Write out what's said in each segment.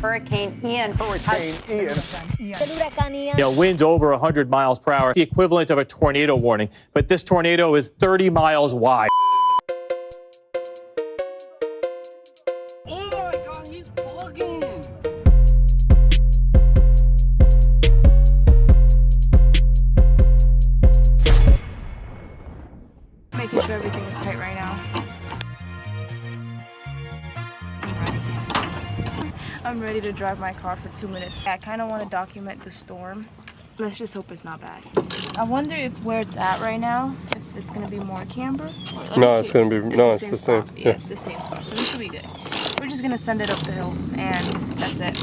Hurricane Ian. Winds over 100 miles per hour, the equivalent of a tornado warning. But this tornado is 30 miles wide. Oh my God, he's bugging. Making sure everything is tight right now. I'm ready to drive my car for 2 minutes. I kind of want to document the storm. Let's just hope it's not bad. I wonder if where it's at right now, if it's going to be more camber. No, it's going to be, no, it's the same. Yeah, it's the same spot, so it should be good. We're just going to send it up the hill, and that's it.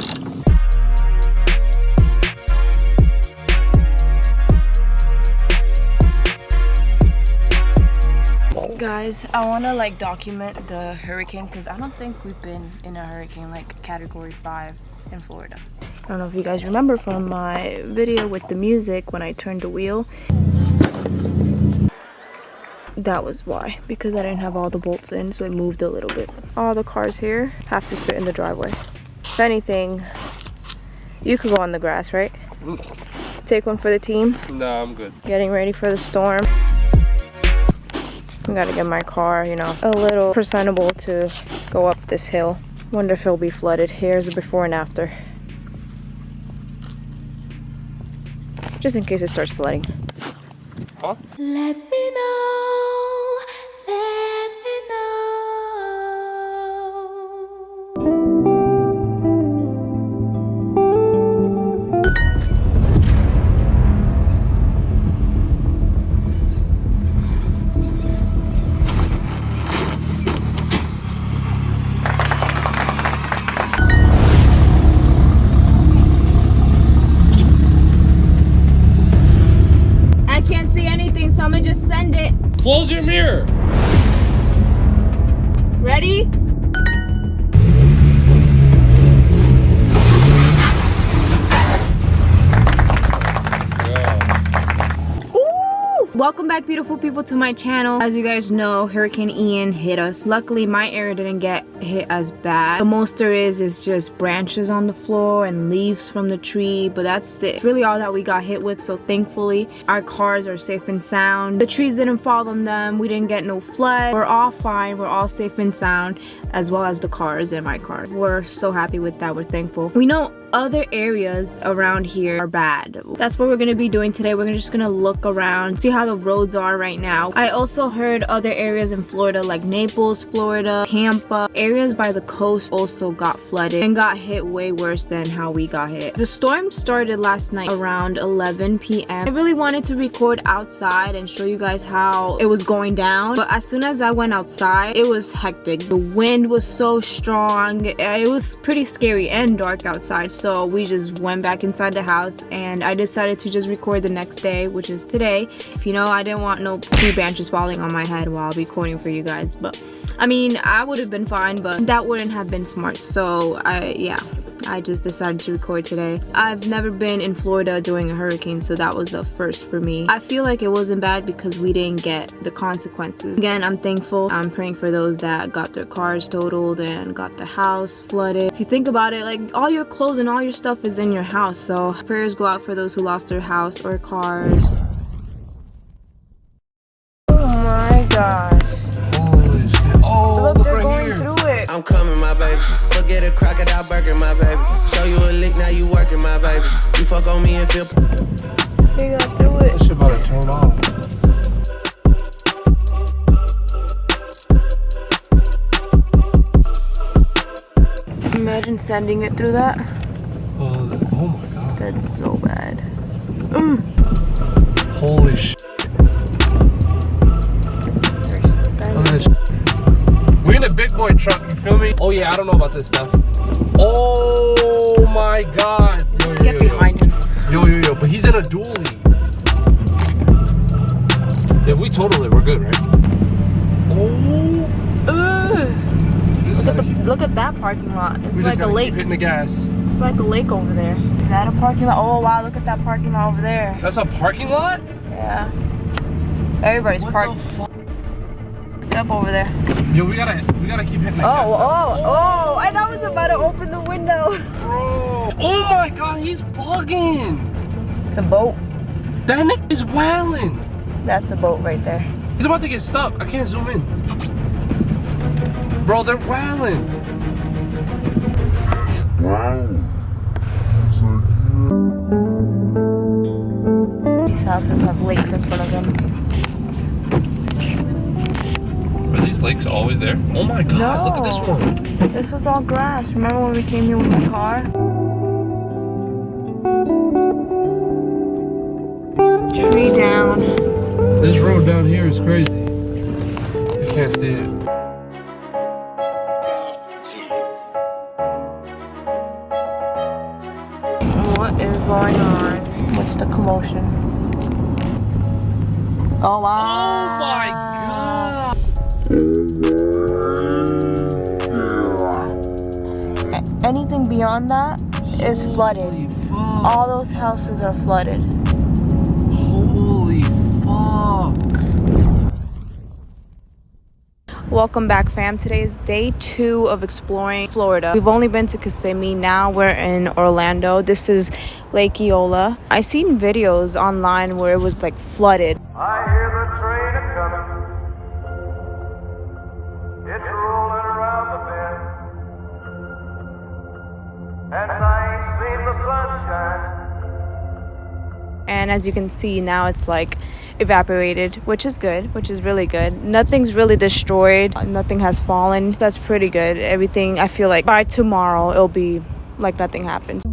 Guys, I want to like document the hurricane because I don't think we've been in a hurricane like category 5 in Florida. I don't know if you guys remember from my video with the music when I turned the wheel. That was why, because I didn't have all the bolts in, so it moved a little bit. All the cars here have to fit in the driveway. If anything, you could go on the grass, right? Take one for the team. No, I'm good. Getting ready for the storm. I gotta get my car, you know, a little presentable to go up this hill. Wonder if it'll be flooded. Here's a before and after. Just in case it starts flooding. Huh? Let me know, let me know. So I'm gonna just send it. Close your mirror. Ready? Welcome back, beautiful people, to my channel. As you guys know, Hurricane Ian hit us. Luckily, my area didn't get hit as bad. The most there is just branches on the floor and leaves from the tree, but that's it. It's really all that we got hit with, so thankfully, our cars are safe and sound. The trees didn't fall on them. We didn't get no flood. We're all fine. We're all safe and sound, as well as the cars in my car. We're so happy with that. We're thankful. We know other areas around here are bad. That's what we're gonna be doing today. We're just gonna look around, see how the roads are right now. I also heard other areas in Florida like Naples, Florida, Tampa, areas by the coast also got flooded and got hit way worse than how we got hit. The storm started last night around 11 p.m. I really wanted to record outside and show you guys how it was going down, but as soon as I went outside, it was hectic. The wind was so strong. It was pretty scary and dark outside. So we just went back inside the house, and I decided to just record the next day, which is today. If you know, I didn't want no tree branches falling on my head while recording for you guys, but I mean, I would have been fine, but that wouldn't have been smart. So I just decided to record today. I've never been in Florida during a hurricane, so that was the first for me. I feel like it wasn't bad because we didn't get the consequences. Again, I'm thankful. I'm praying for those that got their cars totaled and got the house flooded. If you think about it, like, all your clothes and all your stuff is in your house, so prayers go out for those who lost their house or cars. Oh my gosh. Holy shit. Oh, Look, they're right going here. through it. I'm coming, my baby. Forget a crocodile burger, my baby. Show you a lick, now you working, my baby. You fuck on me and feel. They got through it. This shit about to turn off. Imagine sending it through that. Oh my God. That's so bad. Holy shit. Look at this shit. We're in a big boy truck, you feel me? Oh yeah, I don't know about this stuff. Oh my God. Get behind him. Yo, but he's in a dually. Yeah, we totaled it, we're good, right? Oh. Look at that parking lot. It's We like just a gotta lake. keep hitting the gas. It's like a lake over there. Is that a parking lot? Oh wow, look at that parking lot over there. That's a parking lot? Yeah. Everybody's What parked. the fuck? up over there. Yo, we gotta keep hitting the gas. Oh! I thought I was about to open the window. Bro. Oh my God, he's bugging. It's a boat. That nigga is wilding. That's a boat right there. He's about to get stuck. I can't zoom in. Bro, they're wilding. These houses have lakes in front of them. Are these lakes always there? Oh my God, No. look at this one. This was all grass. Remember when we came here with my car? Tree down. This road down here is crazy. You can't see it. What is going on? What's the commotion? Oh wow. Oh my God. Anything beyond that is flooded. Holy fuck. All those houses are flooded. Holy fuck. Welcome back, fam. Today is day 2 of exploring Florida. We've only been to Kissimmee. Now we're in Orlando. This is Lake Eola. I seen videos online where it was like flooded. I hear the train a-comin'. It's rolling around the bend. And I ain't seen the sunshine. And as you can see now, it's like evaporated, which is good, which is really good. Nothing's really destroyed. Nothing has fallen. That's pretty good. Everything, I feel like by tomorrow, it'll be like nothing happened.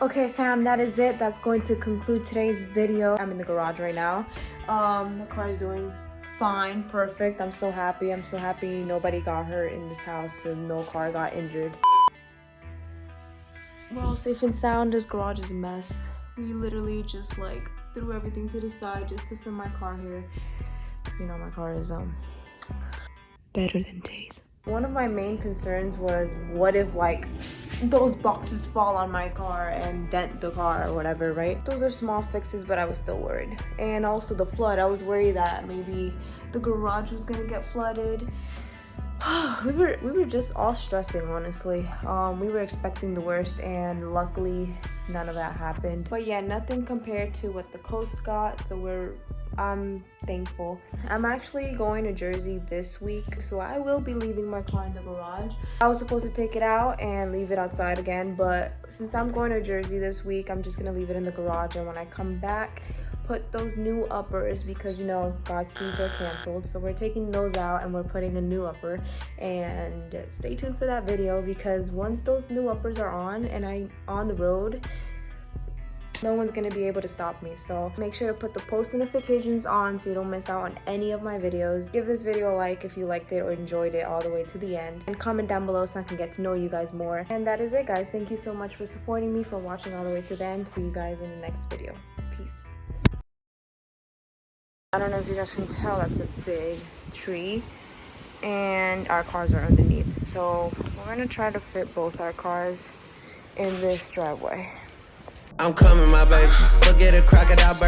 Okay, fam, that is it. That's going to conclude today's video. I'm in the garage right now. The car is doing fine, perfect. I'm so happy. I'm so happy nobody got hurt in this house, so no car got injured. We're all safe and sound. This garage is a mess. We literally just like threw everything to the side just to fit my car here. 'Cause you know my car is better than Tay's. One of my main concerns was, what if like those boxes fall on my car and dent the car or whatever, right? Those are small fixes, but I was still worried. And also the flood, I was worried that maybe the garage was gonna get flooded. we were just all stressing, honestly. We were expecting the worst, and luckily none of that happened. But yeah, nothing compared to what the coast got, so I'm thankful. I'm actually going to Jersey this week, so I will be leaving my car in the garage. I was supposed to take it out and leave it outside again, but since I'm going to Jersey this week, I'm just gonna leave it in the garage, and when I come back, put those new uppers, because you know Godspeeds are canceled, so we're taking those out and we're putting a new upper. And stay tuned for that video, because once those new uppers are on and I'm on the road, no one's gonna be able to stop me. So make sure to put the post notifications on so you don't miss out on any of my videos. Give this video a like if you liked it or enjoyed it all the way to the end, and comment down below so I can get to know you guys more. And that is it, guys. Thank you so much for supporting me, for watching all the way to the end. See you guys in the next video. Peace. I don't know if you guys can tell, that's a big tree and our cars are underneath, so we're gonna try to fit both our cars in this driveway. I'm coming, my baby. Forget a crocodile.